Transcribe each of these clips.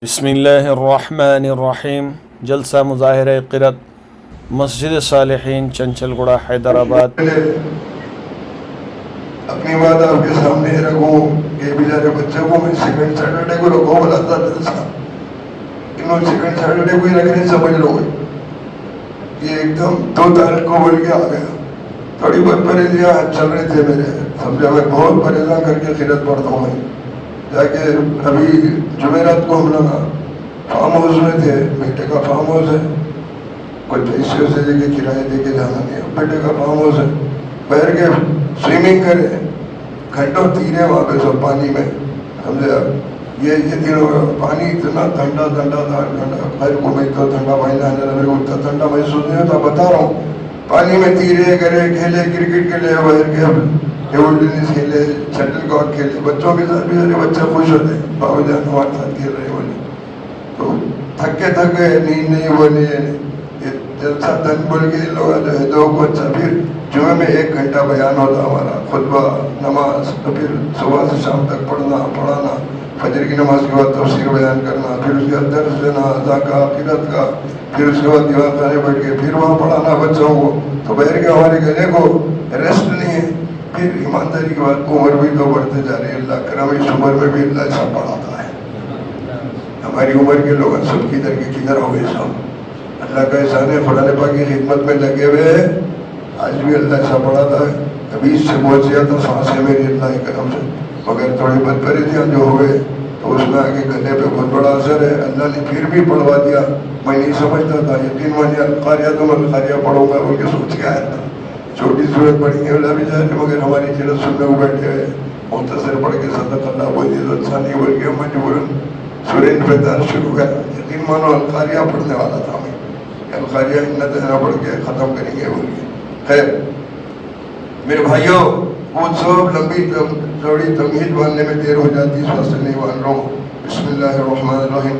بسم اللہ الرحمن الرحیم۔ جلسہ مظاہرہ قرأت مسجد صالحین چنچل گڑھا حیدرآباد۔ اپنی بات آپ کے سامنے رکھوں کہ بیچارے بچوں کو میں سیکنڈ سیٹرڈے کو رکھو بلاتا جلسہ، انہوں سیکنڈ سیٹرڈے کو ہی رکھنے سمجھ لو گے، یہ ایک دم 2 تاریخ کو بول کے آ گیا۔ تھوڑی بہت پریزیاں چل رہے تھے میرے، سمجھا میں بہت پریزاں کر کے قرأت پڑھتا ہوں میں جا کے۔ ابھی جمعرات کو ہم لوگ فارم ہاؤس میں تھے، بیٹے کا فارم ہاؤس ہے، کچھ پیسے اسے دے کے کرایہ دے کے جانا نہیں، بیٹے کا فارم ہاؤس ہے، بہر کے سوئمنگ کرے، گھنٹوں تیرے وہاں پہ سب پانی میں، سمجھا۔ یہ دنوں پانی اتنا ٹھنڈا ٹھنڈا تھا، خیر کو میں تو ٹھنڈا پانی آنے لگا، میرے کو اتنا ٹھنڈا محسوس نہیں ہوتا، بتا رہا ہوں۔ پانی میں تیرے کرے، کھیلے، کرکٹ کھیلے، بہر کے ٹیبل ٹینس کھیلے، شٹل کاک کھیلے، بچوں کے ساتھ بھی سارے بچے خوش ہوتے، بابا جان ہمارے ساتھ کھیل رہے بولے تو تھکے نیند نہیں بولے جلسہ دن بول کے لوگ جو ہے 2 کو اچھا۔ پھر جمعہ میں 1 گھنٹہ بیان ہوتا ہمارا، خطبہ، نماز، تو پھر صبح سے شام تک پڑھانا، فجر کی نماز کے بعد تفسیر بیان کرنا، پھر اس کے بعد درس دینا اذان کا، قرأت کا، پھر اس کے بعد دیوان خانے بیٹھ کے پھر وہاں پڑھانا بچوں کو، تو بہر کے ہمارے گلے کو ریسٹ نہیں ہے۔ پھر ایمانداری کے بعد عمر بھی تو بڑھتے جا رہی ہے، اللہ کرم اس عمر میں بھی اللہ ایسا پڑھاتا ہے۔ ہماری عمر کے لوگ سب کدھر کے کدھر ہو گئے سب، اللہ کا احسان ہے، قرآن پاک کی خدمت میں لگے ہوئے ہیں، آج بھی اللہ ایسا پڑھاتا ہے۔ ابھی اس سے بہت زیادہ سانس ہے میری اللہ کے کرم سے، مگر تھوڑی بد پریزیاں جو ہوئے تو اس میں آگے گلے پہ بہت بڑا اثر ہے، اللہ نے پھر بھی پڑھوا دیا۔ میں نہیں سمجھتا تھا، یقین مانیے القاریہ تو میں القاریہ پڑھوں گا بول کے سوچ کے آیا تھا، چھوٹی صورت پڑھیں گے اللہ بیچارے، مگر ہماری قرأت سننے کو بیٹھے ہوئے مختصر پڑھ کے صدق اللہ بول دیے تو اچھا نہیں بول کے مجبوراً سورہ انفطار شروع کر۔ یقین مانو القاریہ پڑھنے والا تھا میں، القاریہ انتہا پڑھ کے ختم کریں گے بول کے۔ خیر میرے بھائیوں، وہ سب لمبی چوڑی تمہید باندھنے میں دیر ہو جاتی، اس واسطے نہیں باندھ رہا ہوں۔ بسم اللہ الرحمن الرحیم۔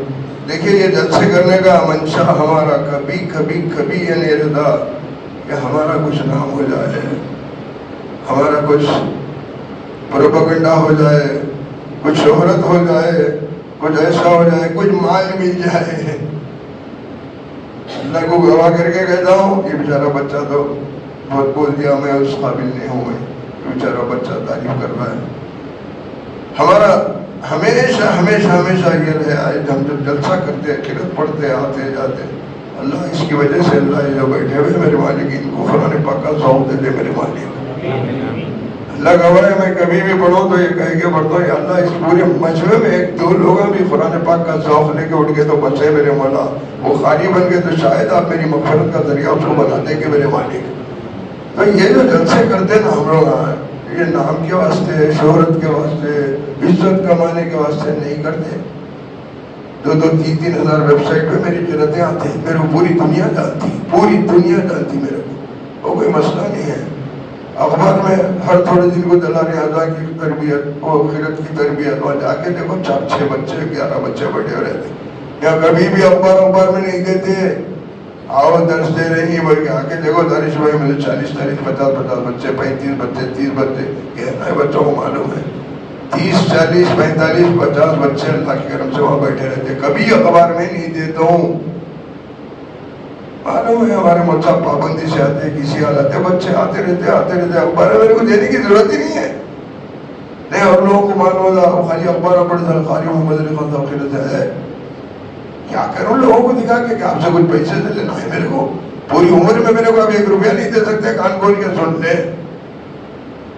دیکھیے یہ جلسے کرنے کا منشا ہمارا کبھی کبھی کبھی یہ نہیں رہتا کہ ہمارا کچھ نام ہو جائے، ہمارا کچھ پروپیگنڈا ہو جائے، کچھ شہرت ہو جائے، کچھ ایسا ہو جائے، کچھ مال مل جائے۔ اللہ کو گواہ کر کے کہتا ہوں، یہ بیچارہ بچہ تو بہت بول دیا، میں اس قابل نہیں ہوں، میں بیچارہ بچہ تعریف کر رہا ہے۔ ہمارا ہمیشہ ہمیشہ ہمیشہ یہ رہا ہے، ہم جب جلسہ کرتے، قرأت پڑھتے، آتے جاتے، اللہ اس کی وجہ سے، اللہ یہ جو بیٹھے ہوئے میرے مالک، ان کو قرآن پاک کا ذوق دے دے میرے مالک۔ اللہ گواہ ہے، میں کبھی بھی پڑھوں تو یہ کہہ کے پڑھتا ہوں، یا اللہ اس پورے مجمع میں 1-2 لوگ بھی قرآن پاک کا ذوق لے کے اٹھ کے تو بچے میرے مولا، وہ خالی بن گئے تو شاید آپ میری مغفرت کا ذریعہ اس کو بنا دیں گے میرے مالک۔ تو یہ جو جلسے کرتے نا ہم لوگ، یہ نام کے واسطے، شہرت کے واسطے، عزت کمانے کے واسطے نہیں کرتے۔ 2-3 ہزار ویب سائٹ پہ میری قرأتیں آتی ہیں، میرے کو پوری دنیا جانتی میرے کو، وہ کوئی مسئلہ نہیں ہے۔ اخبار میں ہر تھوڑے دن کو دلا رہے اذان کی تربیت اور قرأت کی تربیت، وہاں جا کے دیکھو 4-6 بچے 11 بچے بیٹھے ہوئے رہتے، یا کبھی بھی اخبار میں نہیں دیتے آؤ درس دے رہے ہیں بول کے، آ کے دیکھو دانش بھائی میں 40 50 بچے، 35 بچے، 30 بچے، کہنا ہے بچوں کو معلوم ہے 30 40 45 50 بچے اللہ کے کرم سے وہاں بیٹھے رہتے، کبھی اخبار میں نہیں دیتا ہوں۔ معلوم ہے ہمارے مذہب پابندی سے آتے، کسی حالت بچے آتے رہتے اخبار میرے کو دینے کی ضرورت ہی نہیں ہے، نہیں اور لوگوں کو معلوم ہوتا خالی اخبار پڑھ خالی محمد علی خان صاحب قرأت ہے، کیا کروں لوگوں کو دکھا کے کہ آپ سے کچھ پیسے سے لینا ہے میرے کو؟ پوری عمر میں میرے کو اب 1 روپیہ نہیں دے سکتے، کان کھول کے سن لیں،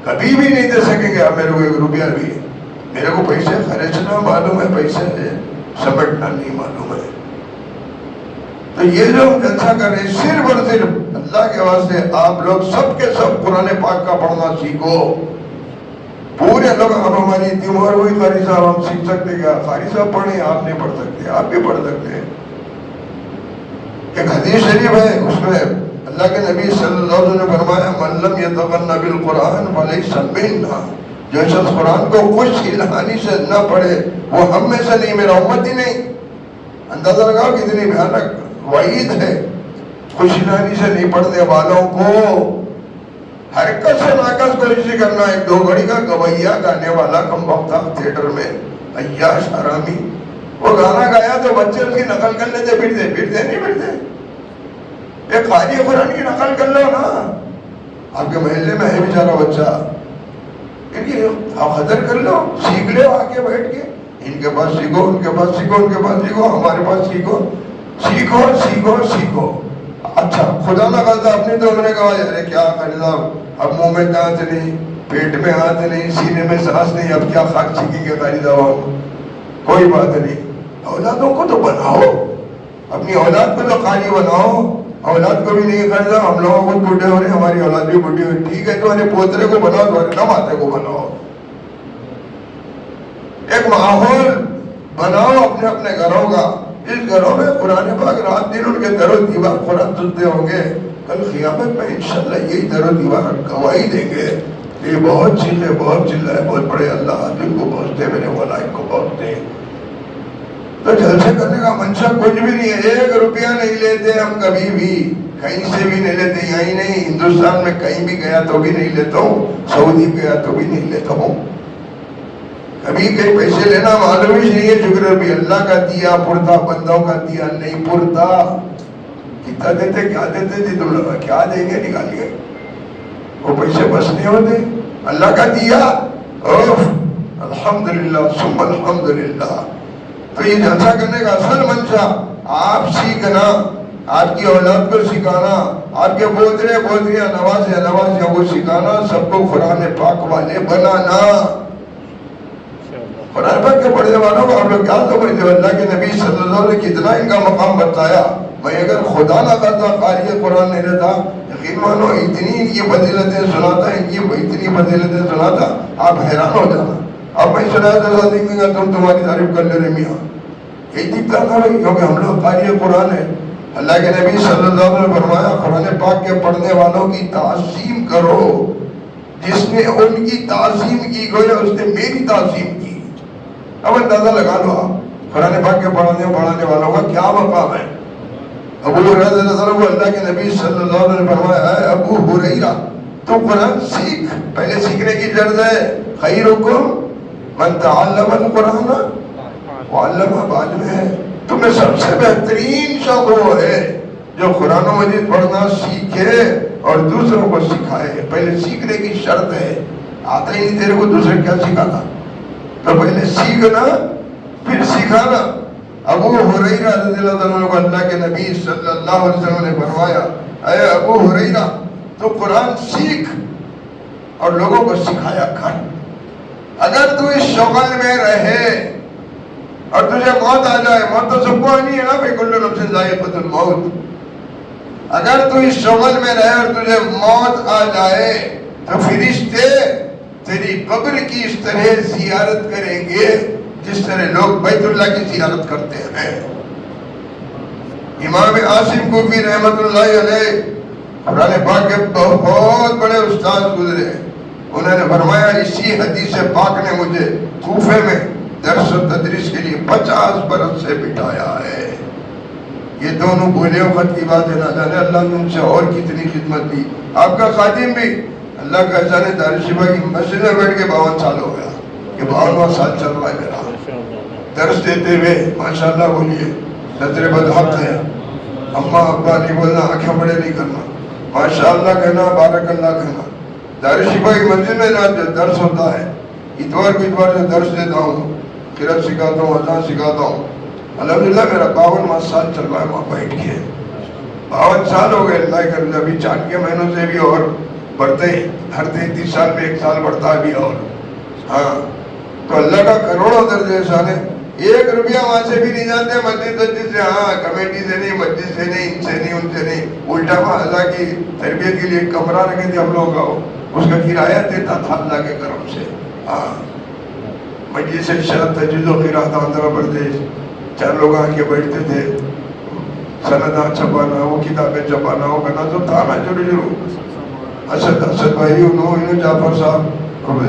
کبھی بھی نہیں دے سکیں گے آپ میرے کو 1 روپیہ بھی، میرے کو پیسے خرچنا معلوم ہے، پیسے سمیٹنا نہیں معلوم ہے۔ تو یہ جو ہم جلسہ کر رہے ہیں صرف اور صرف اللہ کے واسطے، آپ لوگ سب کے سب قرآن پاک کا پڑھنا سیکھو، پورے لوگ۔ اب ہماری تیمار ہوئی قاری صاحب، ہم سیکھ سکتے کیا؟ قاری صاحب پڑھیں، آپ نہیں پڑھ سکتے، آپ بھی پڑھ سکتے ہیں۔ ایک حدیث شریف ہے، اس میں اللہ کے نبی صلی اللہ علیہ وسلم نے فرمایا، من لم یتغن بالقرآن فلیس منا، جو شخص قرآن کو خوش الہانی سے نہ پڑھے وہ ہم میں سے نہیں، میرا امت ہی نہیں۔ اندازہ لگاؤ کتنی بھیانک وعید ہے، خوش الہانی سے نہیں پڑھنے والوں کو حرکت سے ناقص کوشش کرنا۔ 1-2 گھڑی کا گویا گانے والا کم وقت تھا تھیٹر میں، عیاش حرامی، وہ گانا گایا وہ بچے اس کی نقل کر لیتے پھرتے نہیں پھرتے. ایک قاری قرآن کی نقل کر لو نا. آپ کے محلے میں ہے بیچارہ بچہ, ان کی آپ قدر کر لو, سیکھ لو آ کے بیٹھ کے. ان کے پاس سیکھو, ان کے پاس سیکھو, ان کے پاس سیکھو, ہمارے پاس سیکھو. سیکھو سیکھو سیکھو. اچھا خدا نہ خاصا اپنے تو ہم نے کہا ارے کیا کرنا, اب منہ میں دانت نہیں, پیٹ میں ہاتھ نہیں, سینے میں سانس نہیں, اب کیا خاک سیکھیں گے قاری صاحب. کوئی بات نہیں, اولادوں کو تو بناؤ, اپنی اولاد کو تو قاری بناؤ. اولاد کو بھی نہیں کرنا, ہم لوگوں کو بوڑھے ہو رہے, ہماری اولاد بھی بوڑھی ہو رہی, ٹھیک ہے تمہارے پوترے کو بناؤ, تمہارے نماتے کو بناؤ. ایک ماحول بناؤ اپنے اپنے گھروں کا. اس گھروں میں قرآن پاک رات دن ان کے در و دیوار قرآن سنتے ہوں گے. کل قیامت میں انشاءاللہ یہی در و دیوار گواہی دیں گے, یہ بہت چیزیں بہت چیزیں بہت بڑے اللہ دل کو پہنچتے, میرے ملائک کو پہنچتے. تو جلسے کرنے کا منشا کچھ بھی نہیں ہے. 1 روپیہ نہیں لیتے ہم کبھی بھی, کہیں سے بھی نہیں لیتے. یہی نہیں, ہندوستان میں کہیں بھی گیا تو بھی نہیں لیتا ہوں, سعودی گیا تو بھی نہیں لیتا ہوں. کبھی کہیں پیسے لینا معلوم ہی نہیں ہے. شکر بھی اللہ کا دیا پورتا, بندوں کا دیا نہیں پورتا. کتنا دیتے, کیا دیتے تھے تم لوگ, کیا دیں گے نکالیے, وہ پیسے بس نہیں ہوتے. اللہ کا دیا, الحمدللہ ثم الحمدللہ. تو یہ جلسہ کرنے کا اصل منشا آپ سیکھنا, آپ کی اولاد کو سکھانا, آپ کے پوترے پوتریاں نوازیاں کو سکھانا, سب کو قرآن پاک والے بنانا. قرآن پاک کے پڑھنے والوں کو آپ لوگ کیا سمجھتے ہو؟ اللہ کے نبی صلی اللہ علیہ وسلم نے کتنا ان کا مقام بتایا. میں اگر خدا نہ کرتا قاری قرآن نہیں رہتا, یقین مانو اتنی ان کی فضیلتیں سناتا, ان کی اتنی فضیلتیں سناتا, آپ حیران ہو جانا. اب میں سنا تھا دیکھیں گا تمہاری تعریف کر لے رہے میاں, یہی دکھتا تھا بھائی, کیونکہ ہم لوگ قاری قرآن ہے. اللہ کے نبی صلی اللہ علیہ وسلم نے فرمایا قرآن پاک کے پڑھنے والوں کی تعظیم کرو. جس نے ان کی تعظیم کی گویا اس نے میری تعظیم کی. اب اندازہ لگا لو آپ قرآن پاک کے پڑھانے والوں کا کیا مقام ہے. ابو ہریرہ رضی اللہ عنہ, اللہ کے نبی صلی اللہ علیہ وسلم نے فرمایا اے ابو ہریرہ تو قرآن سیکھ, پہلے سیکھنے کی ضرورت ہے. خیرکم من تعلم القرآن وعلمہ, بعد میں ہے. تم میں سب سے بہترین شخص وہ ہے جو قرآن و مجید پڑھنا سیکھے اور دوسروں کو سکھائے. پہلے سیکھنے کی شرط ہے, آتا ہی نہیں تیرے کو دوسرے کیا سکھانا, تو پہلے سیکھنا پھر سکھانا. ابو ہریرہ رضی اللہ عنہ کو اللہ کے نبی صلی اللہ علیہ وسلم نے فرمایا اے ابو ہریرہ تو قرآن سیکھ اور لوگوں کو سکھایا کر. اگر تو اس شغل میں رہے اور تجھے موت آ جائے, موت تو سب کو آنی ہے نا بھائی, کل نفس ذائقۃ الموت. اگر تو اس شغل میں رہے اور تجھے موت آ جائے تو فرشتے تیری قبر کی اس طرح زیارت کریں گے جس طرح لوگ بیت اللہ کی زیارت کرتے ہیں. امام عاصم کوفی رحمۃ اللہ علیہ قرآن پاک کے بہت بڑے استاد گزرے. انہوں نے فرمایا اسی حدیث پاک نے مجھے کوفے میں درس و تدریس کے لیے 50 برس سے بٹھایا ہے. یہ دونوں بولے وقت کی بات ہے, نہ جانے اللہ نے ان سے اور کتنی خدمت دی. آپ کا خادم بھی اللہ کا احسان ہے, دارالشفا کی مسجد میں بیٹھ کے 52 سال ہو گیا, یہ 52واں سال چل رہا ہے میرا درس دیتے ہوئے. ماشاءاللہ بولیے, نظر بدحق ہے, اماں ابا نہیں بولنا, آنکھیں بڑے نہیں کرنا, ماشاءاللہ کہنا, بارک اللہ کہنا. دارالشفا کی مسجد میں درس ہوتا ہے, اتوار کو اتوار سے درس دیتا ہوں, قرات سکھاتا ہوں, اذان سکھاتا ہوں. الحمدللہ میرا 52واں سال چل رہا ہے وہاں بیٹھ کے. 52 سال ہو گئے اللہ کے, ابھی چاند کے مہینوں سے بھی اور بڑھتے ہیں, ہر 33 سال میں 1 سال بڑھتا ہے ابھی اور. ہاں تو اللہ کا کروڑوں درجے احسان ہے. 1 روپیہ وہاں سے بھی نہیں جاتے, مسجد سے, ہاں کمیٹی سے نہیں, مسجد سے نہیں, ان سے نہیں, ان سے نہیں. الٹا وہاں اللہ کی تربیت کے لیے ایک کمرہ رکھے تھے ہم لوگوں کا, اس کا کرایہ دیتا تھا اللہ کے کرم سے. ہاں مجلس ارشاد تجوید و قرات آندھرا پردیش, 4 لوگ آ کے بیٹھتے تھے, سنداں چھپانا, وہ کتابیں چھپانا, وہ کرنا تو تھا نا شروع. اسد بھائی, انہوں جعفر صاحب,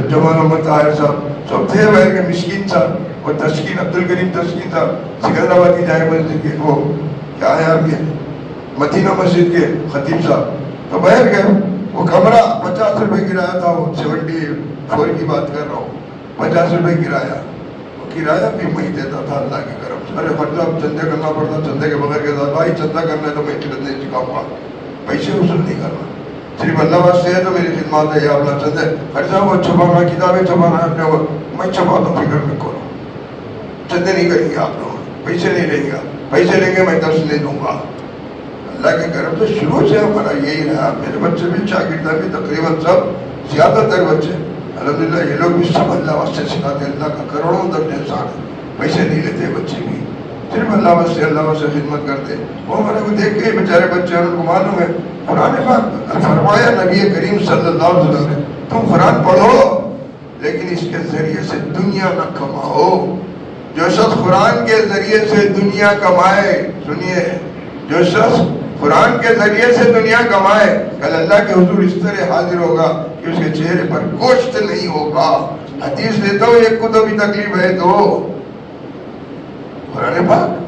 جمال محمد طاہر صاحب, سب تھے بھائی کے. مسکین صاحب, وہ تسکین, عبدالکریم تسکین صاحب, سکندرآباد کی جامع مسجد کے, وہ کیا ہے آپ کے مدینہ مسجد کے خطیب صاحب. تو بیٹھ گئے, وہ کمرہ 50 روپے کرایہ تھا, وہ 74 کی بات کر رہا ہوں, 50 روپے کرایہ. وہ کرایہ بھی میں دیتا تھا اللہ کے کرم سے. ارے خرچہ چندے کرنا پڑتا, چندے کے بغیر کے ساتھ بھائی چندہ کرنا ہے تو میں خدمت نہیں سکھاؤں گا, پیسے وصول نہیں کرنا, صرف اللہ واسطے ہے تو میری خدمات ہے. یا اللہ چندے خرچہ وہ چھپانا, کتابیں چھپانا ہے, میں چھپا دوں, فکر میں کرو, چندے نہیں کریں گے آپ لوگ, پیسے نہیں لیں گے, پیسے لیں گے میں درس نہیں دوں گا. اللہ کے کرم سے شروع سے ہمارا یہی رہا. میرے بچے بھی شاگردہ بھی تقریباً سب, زیادہ تر بچے الحمدللہ یہ لوگ بھی سب اللہ واسطے سکھاتے. اللہ کا کروڑوں درجہ احسان ہے, پیسے نہیں لیتے بچے بھی, صرف اللہ واسطے خدمت کرتے. وہ ہمارے کو دیکھ کے بیچارے بچے ان کو معلوم ہے. قرآن پاک فرمایا نبی کریم صلی اللہ علیہ وسلم نے, تم قرآن پڑھو لیکن اس کے ذریعے سے دنیا نہ کماؤ. جو شخص قرآن کے ذریعے سے دنیا کمائے, سنیے, جو شخص قرآن کے ذریعے سے دنیا کمائے کل اللہ کے حضور اس طرح حاضر ہوگا کہ اس کے چہرے پر گوشت نہیں ہوگا. حدیث لیتا ہوں, ایک کو تو بھی تکلیف ہے تو قرآن پاک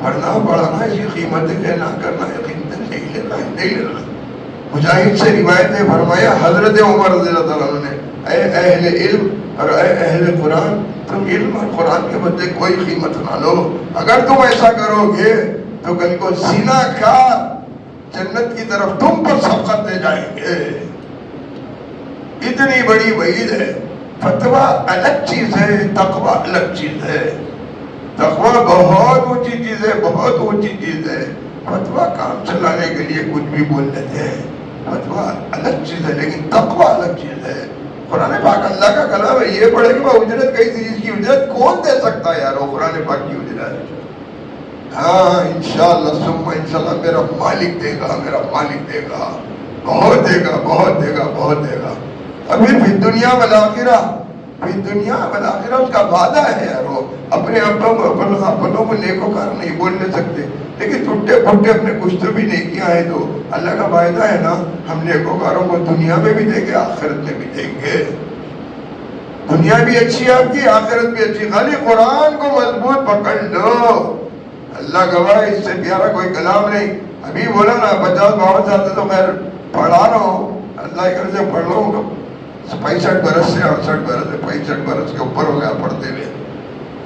پڑھنا پڑھانا, اس کی قیمتیں لینا کرنا, قیمتیں نہیں لینا ہے, نہیں لینا. مجاہد سے روایت ہے, فرمایا حضرت عمر رضی اللہ تعالیٰ عنہ نے, اے اہل علم اور اے اہل قرآن, تم علم اور قرآن کے بدلے کوئی قیمت نہ لو. اگر تم ایسا کرو گے تو کل کو زنا کار جنت کی طرف تم پر سبقت دے جائیں گے. اتنی بڑی وعید ہے. فتویٰ الگ چیز ہے, تقویٰ الگ چیز ہے. تقویٰ بہت اونچی چیز ہے, بہت اونچی چیز ہے. فتویٰ کام چلانے کے لیے کچھ بھی بول لیتے ہیں, فتویٰ الگ چیز ہے, لیکن تقویٰ الگ چیز ہے. قرآن پاک اللہ کا کلام ہے, یہ پڑھے کہ اجرت کئی چیز کی اجرت کون دے سکتا ہے یار, وہ قرآن پاک کی اجرت. ہاں انشاءاللہ ثم انشاءاللہ میرا مالک دے گا, میرا مالک دے گا, بہت دے گا, بہت دے گا, بہت دے گا. اور پھر دنیا والآخرہ, پھر دنیا والآخرہ اس کا وعدہ ہے یار. وہ اپنے اپنوں کو نیکوکار نہیں بولنے سکتے, لیکن ٹوٹے پھوٹے اپنے کچھ تو بھی نہیں کیا ہے, تو اللہ کا وعدہ ہے نا, ہم نیکوکاروں کو دنیا میں بھی دیں گے, آخرت میں بھی دیں گے. دنیا بھی اچھی ہے آپ کی, آخرت بھی اچھی. خالی قرآن کو مضبوط پکڑ لو. اللہ گواہ, اس سے پیارا کوئی کلام نہیں. ابھی بولا نا 50-52 سال سے تو خیر پڑھا رہا ہوں, اللہ کے گھر سے پڑھ رہا ہوں, 65 برس سے 68 برس سے 65 برس کے اوپر ہو گیا پڑھتے ہوئے.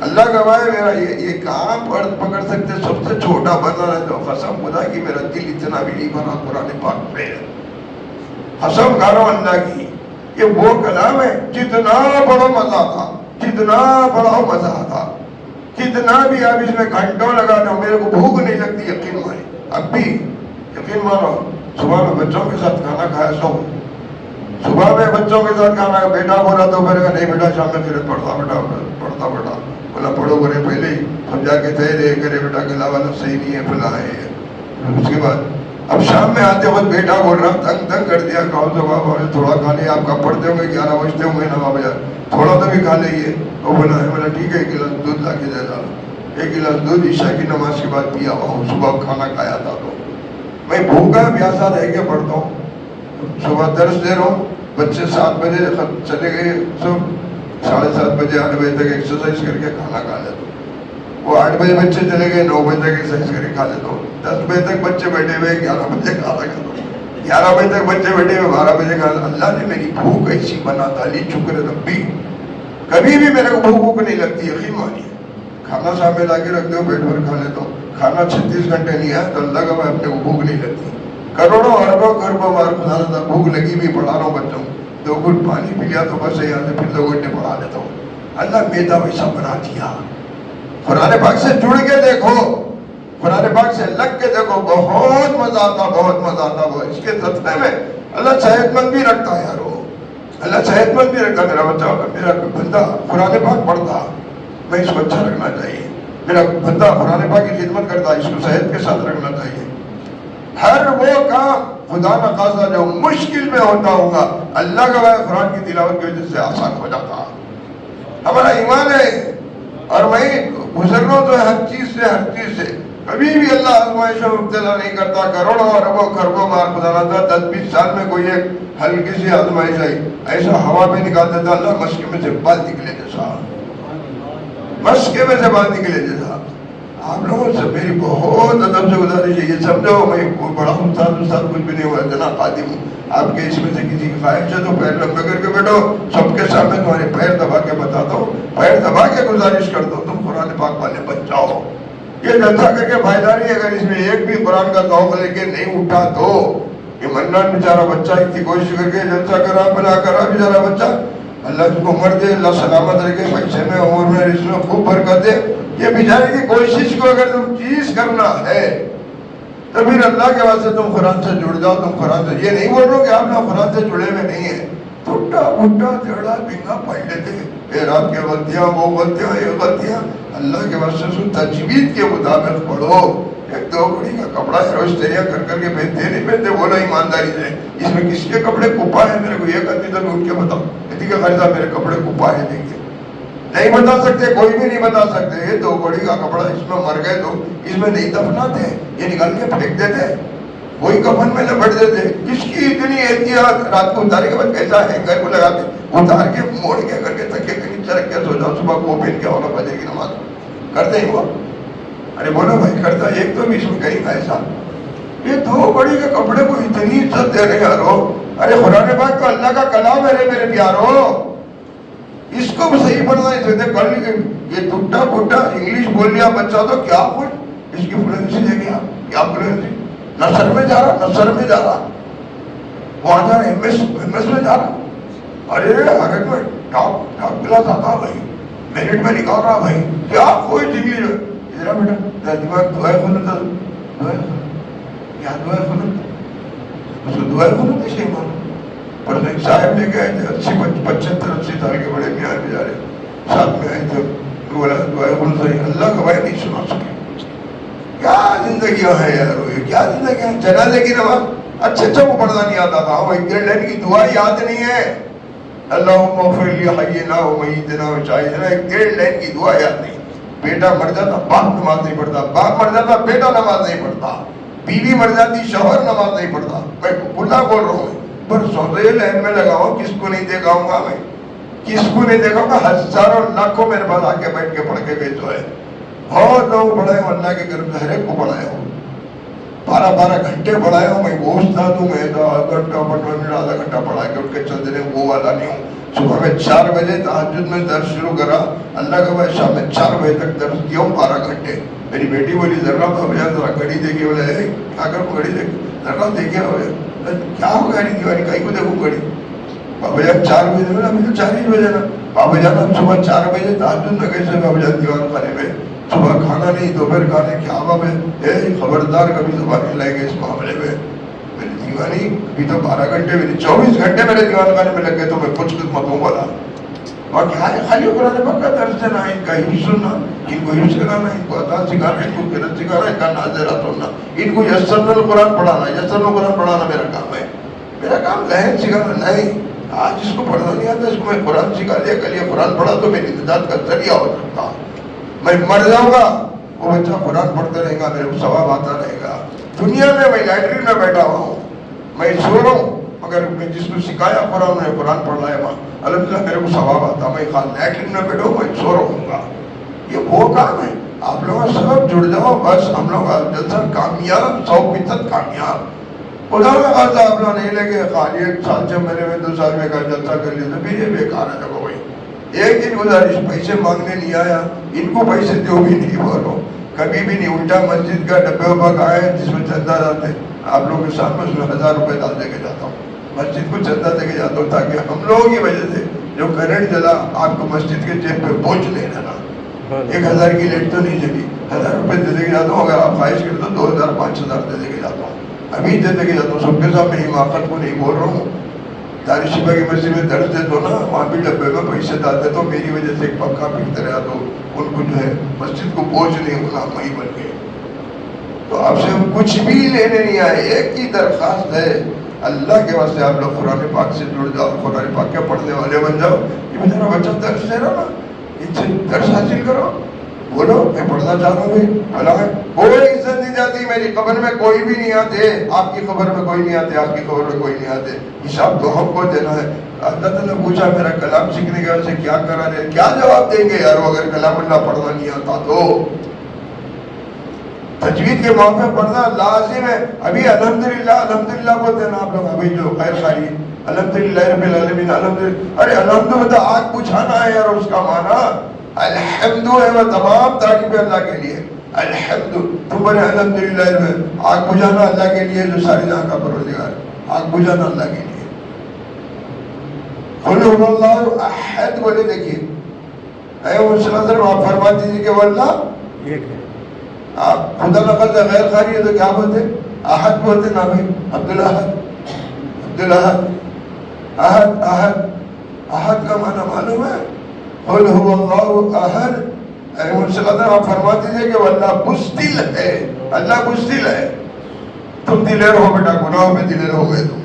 اللہ گواہ ہے میرا, یہ کہاں پکڑ سکتے. سب سے چھوٹا بنا ہے تو قسم خدا کی میرا دل اتنا بھی نہیں بنا قرآن پاک پہ, قسم کھا رہا ہوں اللہ کی. یہ وہ کلام ہے جتنا پڑھو مزہ تھا, جتنا پڑھو مزہ تھا, کتنا بھی آپ اس میں گھنٹوں لگا دو, میرے کو بھوک نہیں لگتی. یقین مانی, اب بھی یقین مانو, صبح میں بچوں کے ساتھ کھانا کھایا سو, صبح میں بچوں کے ساتھ کھانا, بیٹا بولا تو میرے کہا نہیں بیٹا شام میں پھر پڑھتا بیٹا, پڑھتا بیٹا. بولا پڑھو کرے پہلے ہی سمجھا کے تھے رہے کرے بیٹا کہ لا والا صحیح نہیں ہے فلاں ہے. اس کے بعد اب شام میں آتے وقت بیٹا بول رہا, تنگ کر دیا, کہو تو بابا تھوڑا کھا لے, آپ کا پڑھتے ہوں گے 11 بجتے ہوں گے نا بابا, تھوڑا تو بھی کھا لئیے. وہ بولا ہے, بولا ٹھیک ہے, 1 گلاس دودھ لا کے دے ڈالا. 1 گلاس دودھ عشاء کی نماز کے بعد پیا ہوا ہوں, صبح کھانا کھایا تھا تو میں بھوکا پیاسا رہ کے پڑھتا ہوں. صبح درس دے رہا ہوں, بچے 7 بجے چلے گئے, سب 7:30 بجے 8 بجے تک ایکسرسائز کر کے کھانا کھا لیتا ہوں. وہ 8 بجے بچے چلے گئے, 9 بجے تک ایکسرسائز کر کے کھا لیتا ہوں. 10 بجے تک بچے بیٹھے ہوئے, 11 بجے کھانا کھاتا ہوں. 11 بجے تک بچے بیٹھے ہوئے, 12 بجے کھانا. اللہ نے میری بھوک ایسی بنا ڈالی, شکر ربی, کبھی بھی میرے کو بھوک نہیں لگتی. یقین مانیے, کھانا سامنے لا کے رکھ دو, پیٹ بھر کھا لیتا ہوں. کھانا 36 گھنٹے نہیں ہے تو اللہ کا میں اپنے کو بھوک نہیں لگتی. کروڑوں اربوں خربوں مار خدا تھا, بھوک لگی بھی پڑھا رہا ہوں بچوں, 2 گھٹ پانی پی لیا تو بس یہاں سے پھر 2 گھنٹے پڑھا لیتا ہوں. اللہ میدا ویسا بنا دیا. قرآن پاک سے جڑ کے دیکھو, قرآن پاک سے لگ کے دیکھو, بہت مزہ آتا, بہت مزہ آتا. وہ اس کے صدقے میں اللہ صحت مند بھی رکھتا ہے یار, وہ اللہ صحت مند بھی رکھتا. میرا بچہ, میرا بندہ قرآن پاک پڑھتا, میں اس کو اچھا رکھنا چاہیے. میرا بندہ قرآن پاک کی خدمت کرتا, اس کو صحت کے ساتھ رکھنا چاہیے. ہر وہ کام خدا نہ خاصا جو مشکل میں ہوتا ہوگا, اللہ کا قرآن کی تلاوت کی وجہ سے آسان ہو جاتا. ہمارا ایمان ہے, اور میں گزر رہا ہوں تو ہر چیز سے کبھی بھی اللہ آزمائشوں میں مبتلا نہیں کرتا. کروڑوں اربوں خربوں بار خدا نہ تھا, 10-20 سال میں کوئی ایک ہلکی سی آزمائش آئی, ایسا ہوا میں نکال دیتا اللہ, مشکے میں سے بال نکلے جیسا, مشکے میں سے بال نکلے جیسا. آپ لوگوں سے میری بہت ادب سے گزارش ہے، یہ سمجھو میں کوئی بڑا استاد کچھ بھی نہیں ہوا، اتنا خادم ہوں. آپ کے اس میں سے کسی کی خواہش ہے تو پیر لمبے کر کے بیٹھو، سب کے سامنے تمہارے پیر دبا کے بتا دو، پیر دبا کے گزارش کر دو تم قرآن پاک والے بن جاؤ. یہ جلسہ کر کے فائدہ نہیں اگر اس میں ایک بھی قرآن کا ذوق لے کے نہیں اٹھا تو. یہ منان بیچارہ بچہ اتنی کوشش کر کے جلسہ کرا بنا کرا بیچارہ بچہ، اللہ اس کو عمر دے، اللہ سلامت رکھے، پیسے میں عمر میں رزق میں خوب برکت دے. یہ بیچارے کی کوشش کو اگر تم چیز کرنا ہے تو پھر اللہ کے واسطے تم قرآن سے جڑ جاؤ. تم قرآن سے یہ نہیں بول رہو کہ آپ لوگ قرآن سے جڑے ہوئے نہیں ہیں. ٹوٹا پھوٹا ٹیڑھا بھینگا پڑھ لیتے ہیں، رات کے غلطیاں وہ غلطیاں یہ غلطیاں. اللہ کے واسطے سو تجوید کے مطابق پڑھو. ایک دو گھڑی کا کپڑا ہے روز تیریاں کر کر کے پہنتے نہیں پہنتے، بولو ایمانداری سے اس میں کس کے کپڑے کپا ہے؟ میرے کو ایک آدمی تو ڈھونڈ کے بتاؤ اتنی کہ خریدا میرے کپڑے کپا ہے. دیکھیے نہیں بتا سکتے، کوئی بھی نہیں بتا سکتے. یہ دو گھڑی کا کپڑا اس میں مر گئے تو اس میں نہیں دفناتے، یہ نکال کے پھینک دیتے، وہی کفن میں لپٹ دیتے. کس کی اتنی احتیاط؟ رات کو اتارے کے بعد کیسا ہینگر کو لگاتے، اتار کے موڑ کے کر کے تکیے کے نیچے رکھ کے سو جاؤ، صبح کو پہن کے ہوگا فجر کی نماز کرتے ہی وہ. ارے بولو بھائی کرتا ایک تو بھی اس میں کہیں ایسا. یہ دو بڑی کے کپڑے کو اتنی عزت دے رہے یارو. ارے قرآن پاک تو اللہ کا کلام ہے میرے پیارو، اس کو بھی صحیح پڑھنا ہے. پڑھ لی یہ ٹوٹا پھوٹا انگلش بول لیا بچہ تو کیا کچھ اس کی فلوئنسی دے گیا، کیا فلوئنسی. نثر میں جا رہا، نثر میں جا رہا، وہاں جا رہا ایم ایس میں جا رہا. ارے ہر ایک میں ٹاپ کلاس آتا بھائی، میرٹ میں نکال رہا بھائی. کیا کوئی ڈگری ہے ادھر بیٹا دماغ دعائیں کھولتا دعائیں کیا دعائیں کھولتا اس کو دعائیں کھولتے صحیح مانو. پر ایک صاحب لے کے آئے تھے 75-80 سال کے بڑے میاں بیچارے ساتھ میں آئے تھے. بولا دعائیں کھولتا ہی اللہ کا بھائی نہیں سنا سکے. کیا زندگیاں ہیں یار، یہ کیا زندگیاں. جنازے کی نماز اچھا کو پڑھنا نہیں آتا تھا، وہ ایک ڈیڑھ لائن کی دعا یاد نہیں ہے. اللہم اغفر لی حینا و میتنا و شاہدنا، ایک ڈیڑھ لائن کی دعا یاد نہیں. بیٹا مر جاتا باپ نماز نہیں پڑھتا، باپ مر جاتا بیٹا نماز نہیں پڑھتا، بیوی مر جاتی شوہر نماز نہیں پڑھتا. میں کھلا بول رہا ہوں پر سوتے لائن میں لگا ہوں، کس کو نہیں دیکھاؤں گا میں، کس کو نہیں دیکھاؤں گا. ہزاروں لاکھوں میرے پاس آ کے بیٹھ کے پڑھ کے گئے تو ہے. بہت لوگ پڑھائے ہوں اللہ کے گھر میں، ہر ایک کو پڑھائے ہوں، 12 گھنٹے پڑھائے ہوں. میں وہ استاد ہوں، میں تو آدھا گھنٹہ پڑھا کے اٹھ کے چل دینے وہ والا نہیں ہوں. صبح میں 4 بجے تہجد میں درس شروع کرا، اللہ کا بھائی شام میں 4 بجے تک درس دیا ہوں 12 گھنٹے. میری بیٹی بولی ذرا بھیا ذرا گھڑی دیکھیے. بولے کیا کروں گھڑی دیکھ ذرا دیکھے. کیا ہو گھڑی دیوانی کہیں کو دیکھوں گھڑی. بابا جان 4 بجے بولا مجھے 4 ہی بجے نا. بابا جان ہم صبح 4 بجے تہجد میں کیسے بابا جان دیوان خانے میں صبح کھانا نہیں دوپہر کھانے کیا بابا ہے خبردار کبھی زبان نہیں لائے گے اس معاملے میں. میری دیوانی ابھی تو 12 گھنٹے میری 24 گھنٹے میرے دیوان خانے میں لگ گئے تو میں کچھ خدمتوں والا. اور کیا ہے خالی قرآن پاک کا درس دینا، ان کا حفظ سننا، ان کو حفظ کرانا، ان کو اذان سکھانا، ان کو قرات سکھانا، ان کا ناظرہ سننا، ان کو یسرنا القرآن پڑھانا. یسرنا القرآن پڑھانا میرا کام ہے. میرا کام لہن سکھانا نہیں. آج جس کو پڑھنا نہیں آتا اس کو میں قرآن سکھا دیا، کل یہ قرآن پڑھا تو میری نجات کا ذریعہ ہو سکتا. میں مر جاؤں گا وہ بچہ قرآن پڑھتا رہے گا، میرے کو ثواب آتا رہے گا. دنیا میں لائبریری میں بیٹھا ہوا ہوں، میں سو رہا ہوں، مگر میں جس کو سکھایا قرآن نے قرآن پڑھ رہا ہے الحمدللہ میرے کو ثواب آتا. میں لائبریری میں بیٹھا ہوں، میں سو رہا ہوں گا. یہ وہ کام ہے. آپ لوگ سب جڑ جاؤ بس. ہم لوگ جلسہ کامیاب 100% کامیاب. خدا کا خاصا آپ لوگ نہیں لگے خالی 1 سال 6 مہینے میں 2 سال میں کا جلسہ کر لیا تو پھر یہ بیکار ہے. دیکھو بھائی ایک ہی گزارش، پیسے مانگنے نہیں آیا، ان کو پیسے دو بھی نہیں بولو کبھی بھی نہیں. الٹا مسجد کا ڈبے وبا کا ہے جس میں چندہ ڈالتے، آپ لوگوں کے سامنے اس میں 1000 روپے ڈال دے کے جاتا ہوں، مسجد کو چندہ دے کے جاتا ہوں تاکہ ہم لوگوں کی وجہ سے جو کرنٹ جلا آپ کو مسجد کے جیب پہ بوجھ نہیں رہنا. 1000 کی لیٹ تو نہیں جلی، 1000 روپے دے دے کے جاتا ہوں. اگر آپ خواہش کریں تو 2000 5000 دے دے کے جاتا ہوں، ابھی دے دے کے جاتا ہوں. سب کے سامنے حماقت کو نہیں بول رہا ہوں. دارِ شفا کی مسجد میں درس دے تو نا وہاں بھی ڈبے میں پیسے ڈالتے تو میری وجہ سے ایک پنکھا پھرتے رہا تو ان کو جو ہے مسجد کو بوجھ نہیں ہونا وہیں بن گئے. تو آپ سے ہم کچھ بھی لینے نہیں آئے. ایک ہی درخواست ہے اللہ کے واسطے آپ لوگ قرآن پاک سے جڑ جاؤ، قرآن پاک کے پڑھنے والے بن جاؤ. یہ میرا بچہ درس دے رہا نا، ان سے درس حاصل کرو. بولو میں پڑھنا چاہ رہا ہوں بھلا ہے. کوئی عزت نہیں جاتی. میری قبر میں کوئی بھی نہیں آتے، آپ کی قبر میں کوئی نہیں آتے، آپ کی قبر میں کوئی نہیں آتے. حساب تو ہم کو دینا ہے. اللہ تعالیٰ نے پوچھا میرا کلام سیکھنے کے وجہ سے کیا کرا رہے، کیا جواب دیں گے یار اگر کلام اللہ پڑھنا نہیں آتا تو. تجوید کے موافق پڑھنا لازم ہے. ابھی الحمدللہ بولتے ہیں نا آپ لوگ. ابھی جو خیر خاری الحمدللہ رب العالمین الحمدللہ. ارے الحمد تو آگ بجھانا ہے یار. اس کا معنی الحمد ہے وہ تمام تعریفیں اللہ کے لیے. الحمد تم بولے الحمدللہ رب. آگ بجھانا اللہ کے لیے جو ساری جہاں کا پروردگار. آگ بجھانا اللہ کے لیے. قل هو اللہ احد بولے. دیکھیے اے صلی اللہ علیہ وسلم آپ فرما دیجیے کہ وہ اللہ ایک ہے. آپ خدا لفظ غیر خاری ہے تو کیا بولتے؟ احد بولتے نا بھائی. عبدالاحد احد احد احد کا معنی معلوم ہے؟ قل هو اللہ احد. اے صلی اللہ علیہ وسلم آپ فرما دیجیے کہ وہ اللہ بزدل ہے. اللہ بزدل ہے. تم دلیر ہو بیٹا, گناہوں میں دلیر ہو گئے تم.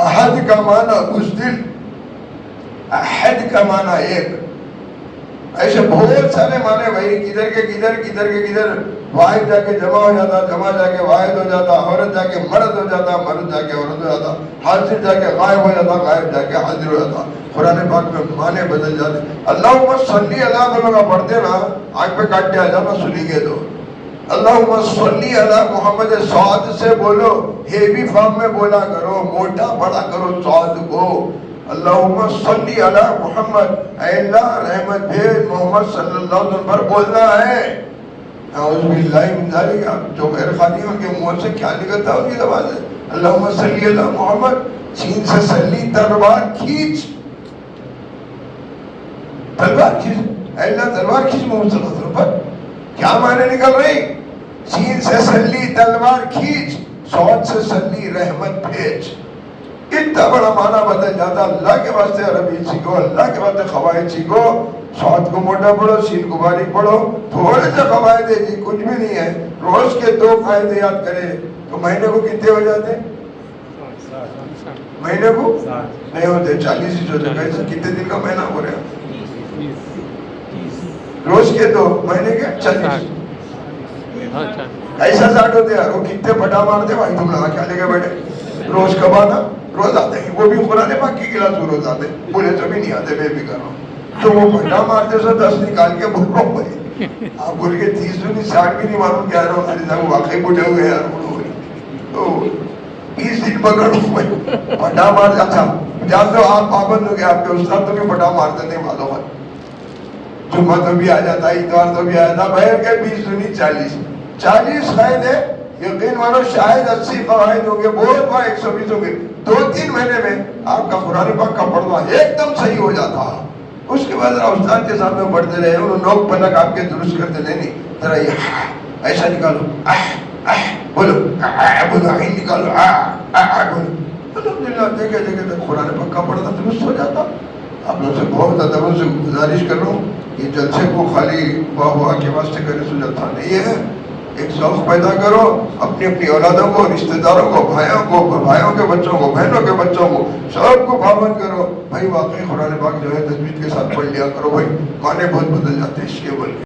احد کا معنی بزدل, احد کا معنی ایک. ایسے بہت سارے معنی بھائی. کدھر کے کدھر واحد جا کے جمع ہو جاتا, جمع جا کے واحد ہو جاتا, عورت جا کے مرد ہو جاتا, مرد جا کے عورت ہو جاتا, حاضر جا کے غائب ہو جاتا, غائب جا کے حاضر ہو جاتا. قرآن پاک میں معنی بدل جاتے. اللہم صلی علی بولو پڑھتے نا, آنکھ پہ کاٹ کے آ جانا سنی گے تو. اللہم صلی علی محمد. سعد سے بولو, ہیوی فارم میں بولا کرو, موٹا بڑا کرو سعد کو. اللہم صلی علی محمد. اے اللہ رحمت بھیج محمد صلی اللہ علیہ وسلم پر بولنا ہے. اعوذ باللہ من ذالک. جو غیر خانی ان کے منہ سے کیا نکلتا ان کی زبان سے؟ اللہم صلی علی محمد. سین سے سلی, تلوار کھینچ, تلوار کھینچ. اے اللہ تلوار کھینچ محمد صلی اللہ علیہ وسلم پر. کیا معنی نکل رہی؟ سین سے سلی تلوار کھینچ, صاد سے سلی رحمت بھیج. اتنا بڑا معنی بدل جاتا. اللہ کے واسطے عربی سیکھو, اللہ کے واسطے قواعد سیکھو. صاد کو موٹا پڑھو, سین کو باریک پڑھو. تھوڑے سے قواعد ہے جی, کچھ بھی نہیں ہے. روز کے 2 قاعدے یاد کرے تو مہینے کو کتنے ہو جاتے؟ مہینے کو نہیں ہوتے, 40 ہی ہوتے. کیسے کتنے دن کا مہینہ ہو رہا ہے؟ روز کے 2, مہینے کے 40. ایسا 60 ہوتے ہیں. وہ کتنے پٹا مارتے بھائی تم لگا کیا لے کے بیٹھے. روز کب آنا؟ روز آتے ہیں. وہ بھی قرآن پاک کی کلاس روز آتے, بولے تو بھی نہیں آتے, میں بھی کر رہا ہوں. تو وہ پٹا مارتے سو 10 نکال کے بول رہا ہوں بھائی. آپ بول کے 30 بھی نہیں 60 بھی نہیں معلوم کیا رہا ہوں. خالی صاحب واقعی بڑھے ہوئے یار. تو 20 دن پکڑ بھائی پٹا مار. اچھا جان دو آپ پابند ہو گئے, آپ کے استاد تو بھی پٹا مارتے تھے معلوم ہے. جمعہ تو بھی آ جاتا, اتوار تو بھی آ جاتا. بھائی کے 20 دنی 40 قاعدے. یقین مانو شاید 80 قواعد ہوں گے, بہت بار 120 ہوں گے. 2-3 مہینے میں آپ کا قرآن پاک کا پڑھنا ایک دم صحیح ہو جاتا. اس کے بعد استاد کے سامنے پڑھتے رہے, انہوں نوک پلک آپ کے درست کرتے. نہیں ذرا یہ ایسا نکالو, بولو بولو, آئین نکالو, بولو. الحمدللہ دیکھے دیکھے قرآن پاک کا پڑھنا درست ہو جاتا. آپ لوگ سے بہت ادب سے گزارش کر رہا ہوں, یہ جلسے کو خالی واہ کے واسطے کرے سو جاتا نہیں ہے. ایک ذوق پیدا کرو, اپنی اپنی اولادوں کو, رشتہ داروں کو, بھائیوں کے بچوں کو, بہنوں کے بچوں کو, سب کو پابند کرو. بھائی واقعی قرآن پاک جو ہے تجوید کے ساتھ پڑھ لیا کرو بھائی. معنی بہت بدل جاتے ہیں اس کے بول کے.